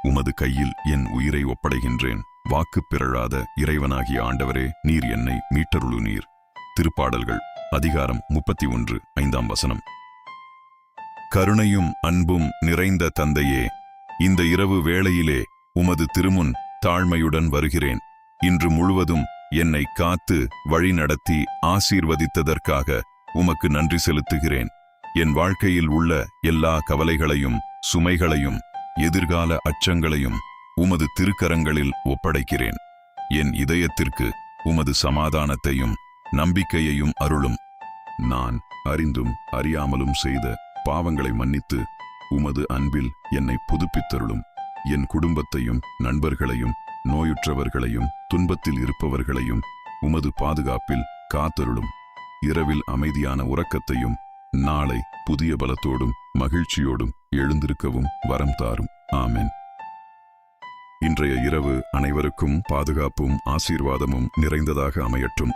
உமது கையில் என் உயிரை ஒப்படைகின்றேன். வாக்கு பிறழாத இறைவனாகிய ஆண்டவரே, நீர் என்னை மீட்டருளுநீர். திருப்பாடல்கள் அதிகாரம் 31 5ஆம் வசனம். கருணையும் அன்பும் நிறைந்த தந்தையே, இந்த இரவு வேளையிலே உமது திருமுன் தாழ்மையுடன் வருகிறேன். இன்று முழுவதும் என்னை காத்து வழிநடத்தி ஆசீர்வதித்ததற்காக உமக்கு நன்றி செலுத்துகிறேன். என் வாழ்க்கையில் உள்ள எல்லா கவலைகளையும் சுமைகளையும் எதிர்கால அச்சங்களையும் உமது திருக்கரங்களில் ஒப்படைக்கிறேன். என் இதயத்திற்கு உமது சமாதானத்தையும் நம்பிக்கையையும் அருளும். நான் அறிந்தும் அறியாமலும் செய்த பாவங்களை மன்னித்து உமது அன்பில் என்னை புதுப்பித்தருளும். என் குடும்பத்தையும் நண்பர்களையும் நோயுற்றவர்களையும் துன்பத்தில் இருப்பவர்களையும் உமது பாதுகாப்பில் காத்தருளும். இரவில் அமைதியான உறக்கத்தையும் நாளை புதிய பலத்தோடும் மகிழ்ச்சியோடும் எழுந்திருக்கவும் வரம் தாரும். ஆமென். இன்றைய இரவு அனைவருக்கும் பாதுகாப்பும் ஆசீர்வாதமும் நிறைந்ததாக அமையட்டும்.